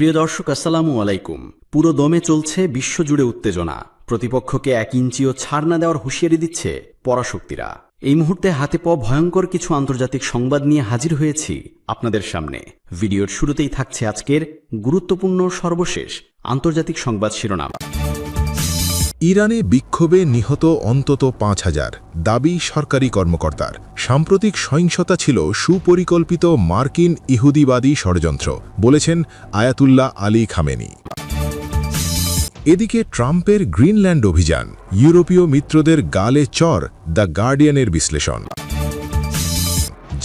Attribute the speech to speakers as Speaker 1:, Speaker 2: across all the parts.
Speaker 1: প্রিয় দর্শক, আসসালামু আলাইকুম। পুরো দমে চলছে বিশ্বজুড়ে উত্তেজনা। প্রতিপক্ষকে 1 ইঞ্চিও ছাড় না দেওয়ার হুঁশিয়ারি দিচ্ছে পরাশক্তিরা। এই মুহূর্তে হাতে পাওয়া ভয়ঙ্কর কিছু আন্তর্জাতিক সংবাদ নিয়ে হাজির হয়েছি আপনাদের সামনে। ভিডিওর শুরুতেই থাকছে আজকের গুরুত্বপূর্ণ সর্বশেষ আন্তর্জাতিক সংবাদ শিরোনাম।
Speaker 2: ইরানে বিক্ষোভে নিহত অন্তত ৫,০০০, দাবি সরকারি কর্মকর্তার। সাম্প্রতিক সহিংসতা ছিল সুপরিকল্পিত মার্কিন ইহুদিবাদী ষড়যন্ত্র, বলেছেন আয়াতুল্লাহ আলী খামেনি। এদিকে ট্রাম্পের গ্রিনল্যান্ড অভিযান, ইউরোপীয় মিত্রদের গালে চর, দ্য গার্ডিয়ানের বিশ্লেষণ।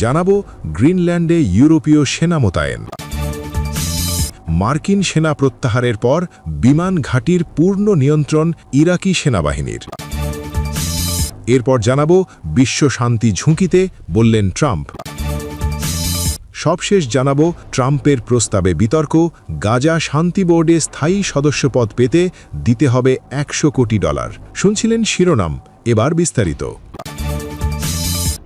Speaker 2: জানাবো গ্রিনল্যান্ডে ইউরোপীয় সেনা মোতায়েন। মার্কিন সেনা প্রত্যাহারের পর বিমান ঘাঁটির পূর্ণ নিয়ন্ত্রণ ইরাকি সেনাবাহিনীর। এরপর জানাবো বিশ্ব শান্তি ঝুঁকিতে, বললেন ট্রাম্প। সবশেষ জানাবো ট্রাম্পের প্রস্তাবে বিতর্ক, গাজা শান্তি বোর্ডে স্থায়ী সদস্যপদ পেতে দিতে হবে $100 কোটি। শুনছিলেন শিরোনাম, এবার বিস্তারিত।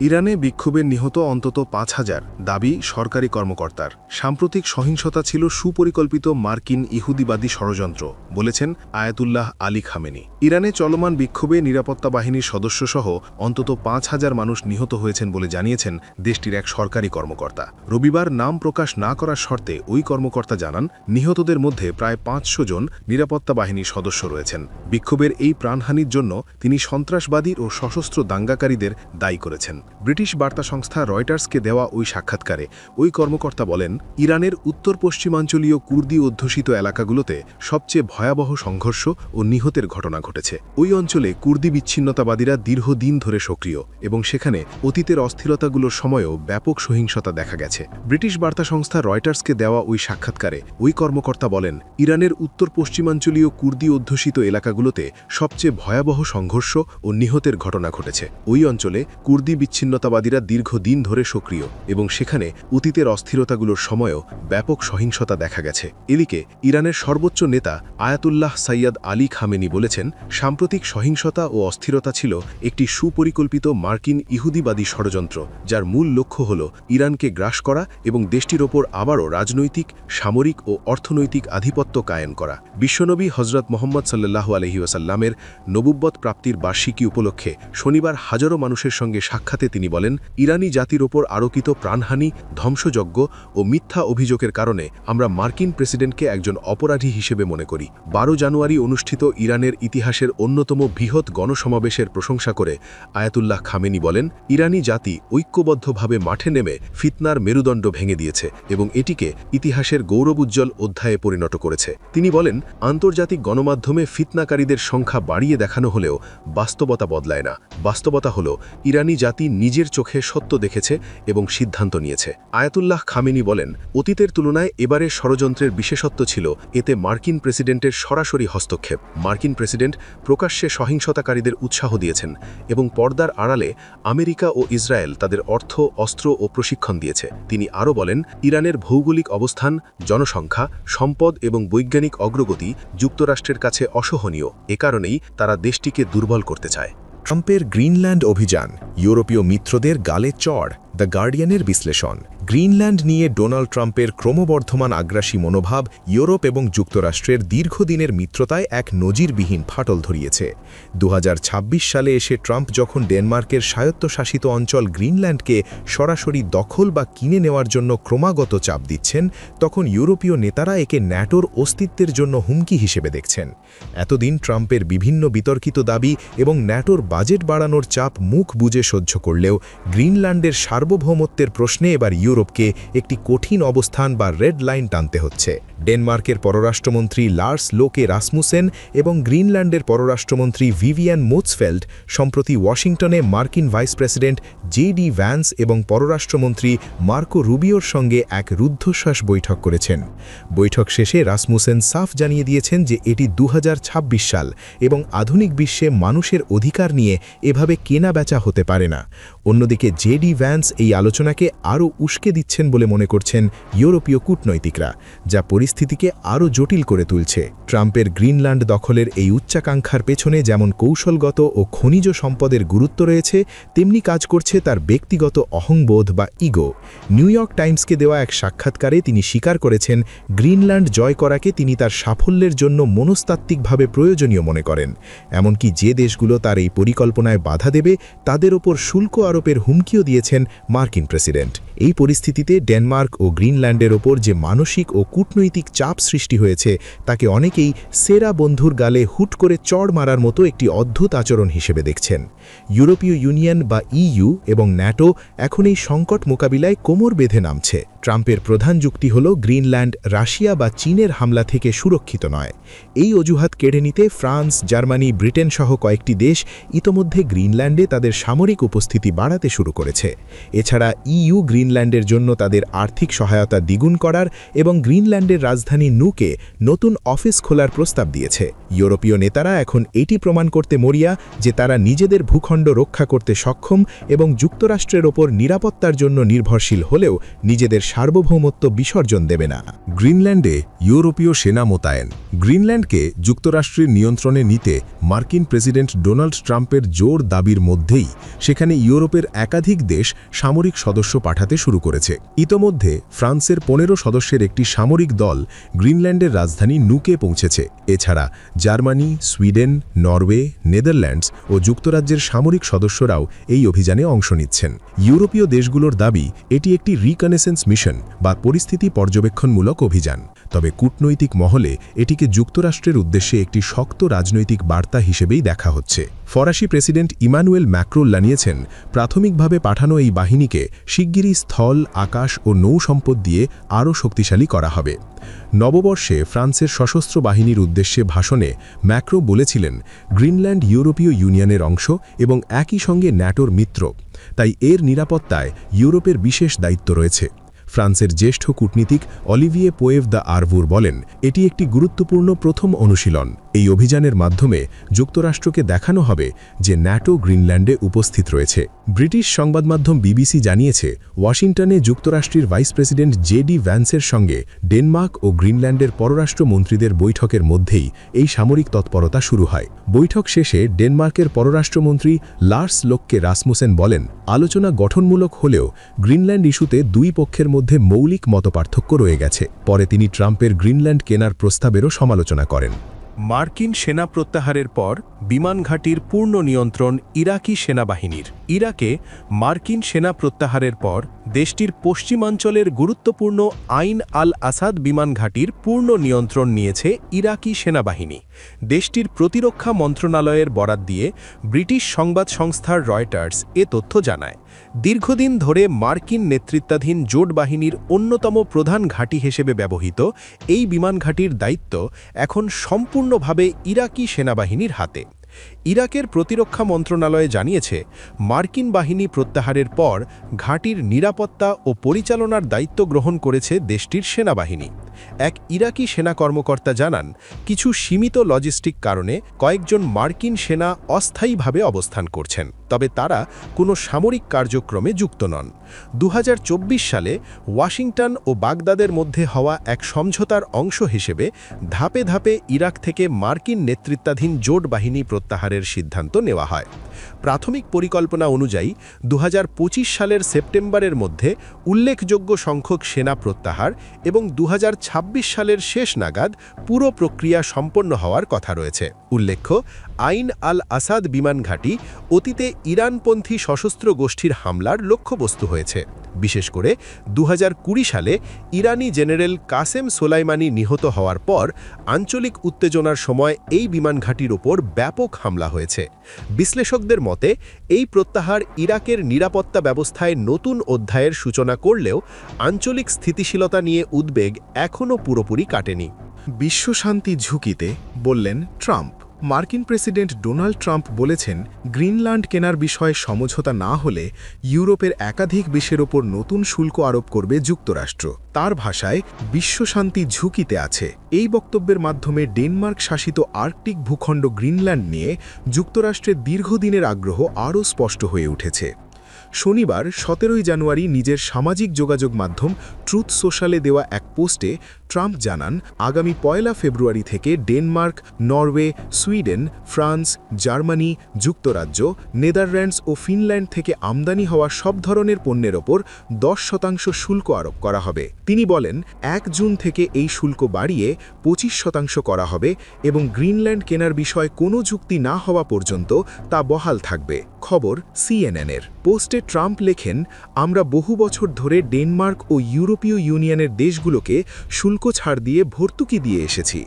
Speaker 2: ইরানে বিক্ষোভে নিহত অন্তত ৫,০০০, দাবি সরকারি কর্মকর্তার। সাম্প্রতিক সহিংসতা ছিল সুপরিকল্পিত মার্কিন ইহুদিবাদী ষড়যন্ত্র, বলেছেন আয়াতুল্লাহ আলী খামেনি। ইরানে চলমান বিক্ষোভে নিরাপত্তা বাহিনীর সদস্যসহ অন্তত ৫,০০০ মানুষ নিহত হয়েছেন বলে জানিয়েছেন দেশটির এক সরকারি কর্মকর্তা। রবিবার নাম প্রকাশ না করার শর্তে ওই কর্মকর্তা জানান, নিহতদের মধ্যে প্রায় ৫০০ জন নিরাপত্তা বাহিনীর সদস্য রয়েছেন। বিক্ষোভের এই প্রাণহানির জন্য তিনি সন্ত্রাসবাদী ও সশস্ত্র দাঙ্গাকারীদের দায়ী করেছেন। ব্রিটিশ বার্তা সংস্থা রয়টার্সকে দেওয়া ওই সাক্ষাৎকারে ওই কর্মকর্তা বলেন, ইরানের উত্তর পশ্চিমাঞ্চলীয় কুর্দি অধ্যুষিত এলাকাগুলোতে সবচেয়ে ভয়াবহ সংঘর্ষ ও নিহতের ঘটনা ঘটেছে। ওই অঞ্চলে কুর্দি বিচ্ছিন্নতাবাদীরা দীর্ঘদিন ধরে সক্রিয় এবং সেখানে অতীতের অস্থিরতাগুলোর সময়ও ব্যাপক সহিংসতা দেখা গেছে। ব্রিটিশ বার্তা সংস্থা রয়টার্সকে দেওয়া ওই সাক্ষাৎকারে ওই কর্মকর্তা বলেন, ইরানের উত্তর পশ্চিমাঞ্চলীয় কুর্দি অধ্যুষিত এলাকাগুলোতে সবচেয়ে ভয়াবহ সংঘর্ষ ও নিহতের ঘটনা ঘটেছে। ওই অঞ্চলে কুর্দি বিচ্ছিন্নতাবাদীরা দীর্ঘদিন ধরে সক্রিয় এবং সেখানে অতীতের অস্থিরতাগুলোর সময়ও ব্যাপক সহিংসতা দেখা গেছে। এদিকে ইরানের সর্বোচ্চ নেতা আয়াতুল্লাহ সাইয়াদ আলী খামেনি বলেছেন, সাম্প্রতিক সহিংসতা ও অস্থিরতা ছিল একটি সুপরিকল্পিত মার্কিন ইহুদিবাদী ষড়যন্ত্র, যার মূল লক্ষ্য হল ইরানকে গ্রাস করা এবং দেশটির ওপর আবারও রাজনৈতিক, সামরিক ও অর্থনৈতিক আধিপত্য কায়েম করা। বিশ্বনবী হজরত মোহাম্মদ সাল্লাল্লাহু আলাইহি ওয়াসাল্লামের নবুব্বত প্রাপ্তির বার্ষিকী উপলক্ষে শনিবার হাজারো মানুষের সঙ্গে সাক্ষাতে তিনি বলেন, ইরানি জাতির ওপর আরোপিত প্রাণহানি, ধ্বংসযজ্ঞ ও মিথ্যা অভিযোগের কারণে আমরা মার্কিন প্রেসিডেন্টকে একজন অপরাধী হিসেবে মনে করি। ১২ জানুয়ারি অনুষ্ঠিত ইরানের ইতিহাসের অন্যতম বৃহৎ গণসমাবেশের প্রশংসা করে আয়াতুল্লাহ খামেনি বলেন, ইরানি জাতি ঐক্যবদ্ধভাবে মাঠে নেমে ফিতনার মেরুদণ্ড ভেঙে দিয়েছে এবং এটিকে ইতিহাসের গৌরবোজ্জ্বল অধ্যায়ে পরিণত করেছে। তিনি বলেন, আন্তর্জাতিক গণমাধ্যমে ফিতনাকারীদের সংখ্যা বাড়িয়ে দেখানো হলেও বাস্তবতা বদলায় না। বাস্তবতা হল ইরানি জাতি নিজের চোখে সত্য দেখেছে এবং সিদ্ধান্ত নিয়েছে। আয়াতুল্লাহ খামেনি বলেন, অতীতের তুলনায় এবারের ষড়যন্ত্রের বিশেষত্ব ছিল এতে মার্কিন প্রেসিডেন্টের সরাসরি হস্তক্ষেপ। মার্কিন প্রেসিডেন্ট প্রকাশ্যে সহিংসতাকারীদের উৎসাহ দিয়েছেন এবং পর্দার আড়ালে আমেরিকা ও ইসরায়েল তাদের অর্থ, অস্ত্র ও প্রশিক্ষণ দিয়েছে। তিনি আরও বলেন, ইরানের ভৌগোলিক অবস্থান, জনসংখ্যা, সম্পদ এবং বৈজ্ঞানিক অগ্রগতি যুক্তরাষ্ট্রের কাছে অসহনীয়। এ কারণেই তারা দেশটিকে দুর্বল করতে চায়। ট্রাম্পের গ্রিনল্যান্ড অভিযান, ইউরোপীয় মিত্রদের গালে চড়, দ্য গার্ডিয়ানের বিশ্লেষণ। গ্রিনল্যান্ড নিয়ে ডোনাল্ড ট্রাম্পের ক্রমবর্ধমান আগ্রাসী মনোভাব ইউরোপ এবং যুক্তরাষ্ট্রের দীর্ঘদিনের মিত্রতায় এক নজিরবিহীন ফাটল ধরিয়েছে। ২০২৬ সালে এসে ট্রাম্প যখন ডেনমার্কের স্বায়ত্তশাসিত অঞ্চল গ্রিনল্যান্ডকে সরাসরি দখল বা কিনে নেওয়ার জন্য ক্রমাগত চাপ দিচ্ছেন, তখন ইউরোপীয় নেতারা একে ন্যাটোর অস্তিত্বের জন্য হুমকি হিসেবে দেখছেন। এতদিন ট্রাম্পের বিভিন্ন বিতর্কিত দাবি এবং ন্যাটোর বাজেট বাড়ানোর চাপ মুখ বুজে সহ্য করলেও গ্রিনল্যান্ডের সার্বভৌমত্বের প্রশ্নে এবার ইউরোপকে একটি কঠিন অবস্থান বা রেড লাইন টানতে হচ্ছে। ডেনমার্কের পররাষ্ট্রমন্ত্রী লার্স লোকে রাসমুসেন এবং গ্রিনল্যান্ডের পররাষ্ট্রমন্ত্রী ভিভিয়ান মোৎসফেল্ড সম্প্রতি ওয়াশিংটনে মার্কিন ভাইস প্রেসিডেন্ট জে.ডি. ভ্যান্স এবং পররাষ্ট্রমন্ত্রী মার্কো রুবিওর সঙ্গে এক রুদ্ধশ্বাস বৈঠক করেছেন। বৈঠক শেষে রাসমুসেন সাফ জানিয়ে দিয়েছেন যে এটি ২০২৬ সাল এবং আধুনিক বিশ্বে মানুষের অধিকার নিয়ে এভাবে কেনা বেচা হতে পারে না। অন্যদিকে জে.ডি. ভ্যান্স
Speaker 3: এই আলোচনাকে আরও উস্কে দিচ্ছেন বলে মনে করছেন ইউরোপীয় কূটনৈতিকরা, যা পরিস্থিতিকে আরও জটিল করে তুলছে। ট্রাম্পের গ্রিনল্যান্ড দখলের এই উচ্চাকাঙ্ক্ষার পেছনে যেমন কৌশলগত ও খনিজ সম্পদের গুরুত্ব রয়েছে, তেমনি কাজ করছে তার ব্যক্তিগত অহংবোধ বা ইগো। নিউ ইয়র্ক টাইমসকে দেওয়া এক সাক্ষাৎকারে তিনি স্বীকার করেছেন, গ্রিনল্যান্ড জয় করাকে তিনি তার সাফল্যের জন্য মনস্তাত্ত্বিকভাবে প্রয়োজনীয় মনে করেন। এমনকি যে দেশগুলো তার এই পরিকল্পনায় বাধা দেবে তাদের ওপর শুল্ক আরোপের হুমকিও দিয়েছেন মার্কিন প্রেসিডেন্ট। এই পরিস্থিতিতে ডেনমার্ক ও গ্রিনল্যান্ডের ওপর যে মানসিক ও কূটনৈতিক চাপ সৃষ্টি হয়েছে, তাকে অনেকেই সেরা বন্ধুর গালে হুট করে চড় মারার মতো একটি অদ্ভুত আচরণ হিসেবে দেখছেন। ইউরোপীয় ইউনিয়ন বা ইইউ এবং ন্যাটো এখন এই সংকট মোকাবিলায় কোমর বেঁধে নামছে। ট্রাম্পের প্রধান যুক্তি হল গ্রিনল্যান্ড রাশিয়া বা চীনের হামলা থেকে সুরক্ষিত নয়। এই অজুহাত কেড়ে নিতে ফ্রান্স, জার্মানি, ব্রিটেন সহ কয়েকটি দেশ ইতোমধ্যে গ্রিনল্যান্ডে তাদের সামরিক উপস্থিতি বাড়াতে শুরু করেছে। এছাড়া ইইউ গ্রিনল্যান্ডের জন্য তাদের আর্থিক সহায়তা দ্বিগুণ করার এবং গ্রিনল্যান্ডের রাজধানী নুকে নতুন অফিস খোলার প্রস্তাব দিয়েছে। ইউরোপীয় নেতারা এখন এটি প্রমাণ করতে মরিয়া যে তারা নিজেদের ভূখণ্ড রক্ষা করতে সক্ষম এবং যুক্তরাষ্ট্রের ওপর নিরাপত্তার জন্য নির্ভরশীল হলেও নিজেদের সার্বভৌমত্ব বিসর্জন দেবে না।
Speaker 2: গ্রিনল্যান্ডে ইউরোপীয় সেনা মোতায়েন। গ্রিনল্যান্ডকে যুক্তরাষ্ট্রের নিয়ন্ত্রণে নিতে মার্কিন প্রেসিডেন্ট ডোনাল্ড ট্রাম্পের জোর দাবির মধ্যেই সেখানে ইউরোপের একাধিক দেশ সামরিক সদস্য পাঠাতে শুরু করেছে। ইতোমধ্যে ফ্রান্সের 15 সদস্যের একটি সামরিক দল গ্রিনল্যান্ডের রাজধানী নুকে পৌঁছেছে। এছাড়া জার্মানি, সুইডেন, নরওয়ে, নেদারল্যান্ডস ও যুক্তরাজ্যের সামরিক সদস্যরাও এই অভিযানে অংশ নিচ্ছেন। ইউরোপীয় দেশগুলোর দাবি এটি একটি রিকনেসেন্স মিশন বা পরিস্থিতি পর্যবেক্ষণমূলক অভিযান। তবে কূটনৈতিক মহলে এটিকে যুক্তরাষ্ট্রের উদ্দেশ্যে একটি শক্ত রাজনৈতিক বার্তা হিসেবেই দেখা হচ্ছে। ফরাসি প্রেসিডেন্ট ইমানুয়েল ম্যাক্রোন জানিয়েছেন, প্রাথমিকভাবে পাঠানো এই বাহিনীকে শিগগিরই স্থল, আকাশ ও নৌ সম্পদ দিয়ে আরও শক্তিশালী করা হবে। নববর্ষে ফ্রান্সের সশস্ত্র বাহিনীর উদ্দেশ্যে ভাষণে ম্যাক্রো বলেছিলেন, গ্রিনল্যান্ড ইউরোপীয় ইউনিয়নের অংশ এবং একই সঙ্গে ন্যাটোর মিত্র, তাই এর নিরাপত্তায় ইউরোপের বিশেষ দায়িত্ব রয়েছে। ফ্রান্সের জ্যেষ্ঠ কূটনীতিক অলিভিয়ে পোয়েভ দ্য আরভুর বলেন, এটি একটি গুরুত্বপূর্ণ প্রথম অনুশীলন। এই অভিযানের মাধ্যমে যুক্তরাষ্ট্রকে দেখানো হবে যে ন্যাটো গ্রিনল্যান্ডে উপস্থিত রয়েছে। ব্রিটিশ সংবাদমাধ্যম বিবিসি জানিয়েছে, ওয়াশিংটনে যুক্তরাষ্ট্রের ভাইস প্রেসিডেন্ট জেডি ভ্যান্সের সঙ্গে ডেনমার্ক ও গ্রিনল্যান্ডের পররাষ্ট্রমন্ত্রীদের বৈঠকের মধ্যেই এই সামরিক তৎপরতা শুরু হয়। বৈঠক শেষে ডেনমার্কের পররাষ্ট্রমন্ত্রী লার্স লোককে রাসমুসেন বলেন, আলোচনা গঠনমূলক হলেও গ্রিনল্যান্ড ইস্যুতে দুই পক্ষের মধ্যে মৌলিক মতপার্থক্য রয়ে গেছে। পরে তিনি ট্রাম্পের গ্রিনল্যান্ড কেনার প্রস্তাবেরও সমালোচনা করেন।
Speaker 4: মার্কিন সেনা প্রত্যাহারের পর বিমান ঘাঁটির পূর্ণ নিয়ন্ত্রণ ইরাকি সেনাবাহিনীর। ইরাকে মার্কিন সেনা প্রত্যাহারের পর দেশটির পশ্চিমাঞ্চলের গুরুত্বপূর্ণ আইন আল আসাদ বিমান ঘাঁটির পূর্ণ নিয়ন্ত্রণ নিয়েছে ইরাকি সেনাবাহিনী। দেশটির প্রতিরক্ষা মন্ত্রণালয়ের বরাত দিয়ে ব্রিটিশ সংবাদ সংস্থার রয়টার্স এ তথ্য জানায়। দীর্ঘদিন ধরে মার্কিন নেতৃত্বাধীন জোট বাহিনীর অন্যতম প্রধান ঘাঁটি হিসেবে ব্যবহৃত এই বিমান ঘাঁটির দায়িত্ব এখন সম্পূর্ণভাবে ইরাকি সেনাবাহিনীর হাতে। ইরাকের প্রতিরক্ষা মন্ত্রণালয় জানিয়েছে, মার্কিন বাহিনী প্রত্যাহারের পর ঘাঁটির নিরাপত্তা ও পরিচালনার দায়িত্ব গ্রহণ করেছে দেশটির সেনাবাহিনী। এক ইরাকি সেনা কর্মকর্তা জানান, কিছু সীমিত লজিস্টিক কারণে কয়েকজন মার্কিন সেনা অস্থায়ীভাবে অবস্থান করছেন, তবে তারা কোনো সামরিক কার্যক্রমে যুক্ত নন। 2024 সালে ওয়াশিংটন ও বাগদাদের মধ্যে হওয়া এক সমঝোতার অংশ হিসেবে ধাপে ধাপে ইরাক থেকে মার্কিন নেতৃত্বাধীন জোট বাহিনী প্রত্যাহারের সিদ্ধান্ত নেওয়া হয়। প্রাথমিক পরিকল্পনা অনুযায়ী 2025 সালের সেপ্টেম্বরের মধ্যে উল্লেখযোগ্য সংখ্যক সেনা প্রত্যাহার এবং 2026 সালের শেষ নাগাদ পুরো প্রক্রিয়া সম্পন্ন হওয়ার কথা রয়েছে। উল্লেখ্য, আইন আল আসাদ বিমান ঘাঁটি অতীতে ইরানপন্থী সশস্ত্র গোষ্ঠীর হামলার লক্ষ্যবস্তু হয়েছে। বিশেষ করে 2020 সালে ইরানি জেনারেল কাসেম সোলাইমানি নিহত হওয়ার পর আঞ্চলিক উত্তেজনার সময় এই বিমান ঘাঁটির ওপর ব্যাপক হামলা হয়েছে। বিশ্লেষকদের মতে, এই প্রত্যাহার ইরাকের নিরাপত্তা ব্যবস্থায় নতুন অধ্যায়ের সূচনা করলেও আঞ্চলিক স্থিতিশীলতা নিয়ে উদ্বেগ এখনও পুরোপুরি কাটেনি।
Speaker 2: বিশ্বশান্তি ঝুঁকিতে, বললেন ট্রাম্প। মার্কিন প্রেসিডেন্ট ডোনাল্ড ট্রাম্প বলেছেন, গ্রিনল্যান্ড কেনার বিষয়ে সমঝোতা না হলে ইউরোপের একাধিক দেশের ওপর নতুন শুল্ক আরোপ করবে যুক্তরাষ্ট্র। তার ভাষায়, বিশ্বশান্তি ঝুঁকিতে আছে। এই বক্তব্যের মাধ্যমে ডেনমার্ক শাসিত আর্কটিক ভূখণ্ড গ্রিনল্যান্ড নিয়ে যুক্তরাষ্ট্রের দীর্ঘদিনের আগ্রহ আরও স্পষ্ট হয়ে উঠেছে। শনিবার 17 জানুয়ারি নিজের সামাজিক যোগাযোগ মাধ্যম ট্রুথ সোশ্যালে দেওয়া এক পোস্টে ট্রাম্প জানান, আগামী 1 ফেব্রুয়ারি থেকে Denmark, Norway, Sweden, France, Germany, যুক্তরাজ্য, নেদারল্যান্ডস ও ফিনল্যান্ড থেকে আমদানি হওয়া সব ধরনের পণ্যের ওপর 10% শুল্ক আরোপ করা হবে। তিনি বলেন, 1 জুন থেকে এই শুল্ক বাড়িয়ে 25% করা হবে এবং গ্রিনল্যান্ড কেনার বিষয়ে কোনো চুক্তি না হওয়া পর্যন্ত তা বহাল থাকবে। খবর CNN-এর। পোস্টে ট্রাম্প লেখেন, আমরা বহু বছর ধরে ডেনমার্ক ও ইউরোপীয় ইউনিয়নের দেশগুলোকে শুল্ক ছাড় দিয়ে ভর্তুকি দিয়ে এসেছি।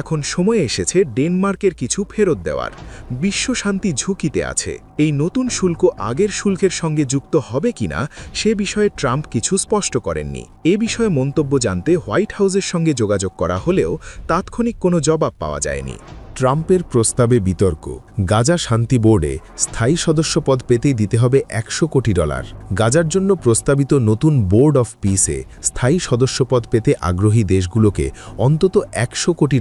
Speaker 2: এখন সময় এসেছে ডেনমার্কের কিছু ফেরত দেওয়ার। বিশ্ব শান্তি ঝুঁকিতে আছে। এই নতুন শুল্ক আগের শুল্কের সঙ্গে যুক্ত হবে কিনা সে বিষয়ে ট্রাম্প কিছু স্পষ্ট করেননি। এ বিষয়ে মন্তব্য জানতে হোয়াইট হাউসের সঙ্গে যোগাযোগ করা হলেও তাৎক্ষণিক কোনো জবাব পাওয়া যায়নি।
Speaker 3: ট্রাম্পের প্রস্তাবে বিতর্ক। গাজা শান্তি বোর্ডে স্থায়ী সদস্যপদ পেতেই দিতে হবে $100 কোটি। গাজার জন্য প্রস্তাবিত নতুন বোর্ড অফ পিসে স্থায়ী সদস্যপদ পেতে আগ্রহী দেশগুলোকে অন্তত $100 কোটি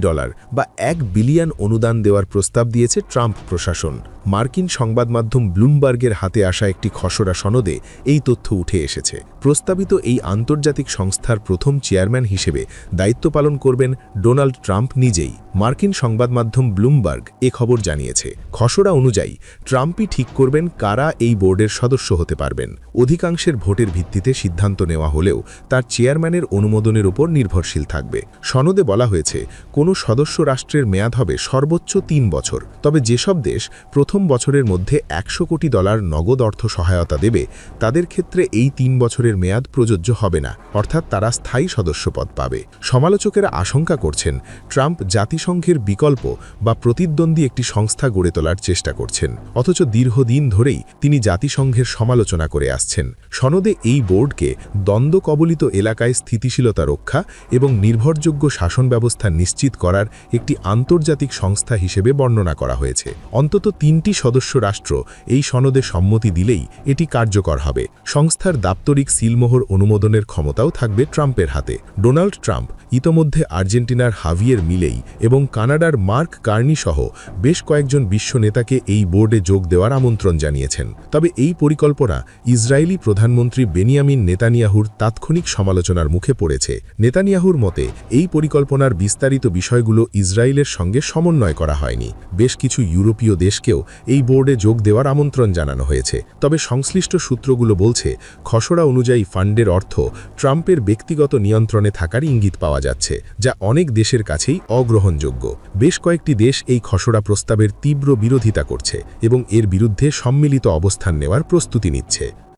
Speaker 3: বা $1 বিলিয়ন অনুদান দেওয়ার প্রস্তাব দিয়েছে ট্রাম্প প্রশাসন। মার্কিন সংবাদ মাধ্যম ব্লুমবার্গের হাতে আসা একটি খসড়া সনদে এই তথ্য উঠে এসেছে। প্রস্তাবিত এই আন্তর্জাতিক সংস্থার প্রথম চেয়ারম্যান হিসেবে দায়িত্ব পালন করবেন ডোনাল্ড ট্রাম্প নিজেই। মার্কিন সংবাদ মাধ্যম ব্লুমবার্গ এ খবর জানিয়েছে। খসড়া অনুযায়ী ট্রাম্পই ঠিক করবেন কারা এই বোর্ডের সদস্য হতে পারবেন। অধিকাংশের ভোটের ভিত্তিতে সিদ্ধান্ত নেওয়া হলেও তার চেয়ারম্যানের অনুমোদনের উপর নির্ভরশীল থাকবে। সনদে বলা হয়েছে, কোনো সদস্য রাষ্ট্রের মেয়াদ হবে সর্বোচ্চ 3 বছর। তবে যেসব দেশ প্রথম বছরের মধ্যে $100 কোটি নগদ অর্থ সহায়তা দেবে, তাদের ক্ষেত্রে এই 3 বছরের মেয়াদ প্রযোজ্য হবে না, অর্থাৎ তারা স্থায়ী সদস্যপদ পাবে। সমালোচকেরা আশঙ্কা করছেন, ট্রাম্প জাতিসংঘের বিকল্প বা প্রতিদ্বন্দ্বী একটি সংস্থা গড়ে তোলার চেষ্টা করছেন, অথচ দীর্ঘদিন ধরেই তিনি জাতিসংঘের সমালোচনা করে আসছেন। সনদে এই বোর্ডকে দ্বন্দ্ব কবলিত এলাকায় স্থিতিশীলতা রক্ষা এবং নির্ভরযোগ্য শাসন ব্যবস্থা নিশ্চিত করার একটি আন্তর্জাতিক সংস্থা হিসেবে বর্ণনা করা হয়েছে। অন্তত 3টি সদস্য রাষ্ট্র এই সনদে সম্মতি দিলেই এটি কার্যকর হবে। সংস্থার দাপ্তরিক সিলমোহর অনুমোদনের ক্ষমতাও থাকবে ট্রাম্পের হাতে। ডোনাল্ড ট্রাম্প ইতোমধ্যে আর্জেন্টিনার হাভিয়ের মিলেই এবং কানাডার মার্ক কার্নি সহ বেশ কয়েকজন বিশ্ব নেতাকে এই বোর্ডে যোগ দেওয়ার আমন্ত্রণ জানিয়েছেন। তবে এই পরিকল্পনা ইসরায়েলি প্রধানমন্ত্রী বেনিয়ামিন নেতানিয়াহুর তাৎক্ষণিক সমালোচনার মুখে পড়েছে। নেতানিয়াহুর মতে, এই পরিকল্পনার বিস্তারিত বিষয়গুলো ইসরায়েলের সঙ্গে সমন্বয় করা হয়নি। বেশ কিছু ইউরোপীয় দেশকেও এই বোর্ডে যোগ দেওয়ার আমন্ত্রণ জানানো হয়েছে। তবে সংশ্লিষ্ট সূত্রগুলো বলছে, খসড়া অনুযায়ী ফান্ডের অর্থ ট্রাম্পের ব্যক্তিগত নিয়ন্ত্রণে থাকার ইঙ্গিত পাওয়া যাচ্ছে, যা অনেক দেশের কাছেই অগ্রহণযোগ্য। বেশ কয়েকটি দেশ এই খসড়া প্রস্তাবের তীব্র বিরোধিতা করছে এবং এর বিরুদ্ধে সম্মিলিত অবস্থান নেওয়ার প্রস্তুতি নিচ্ছে।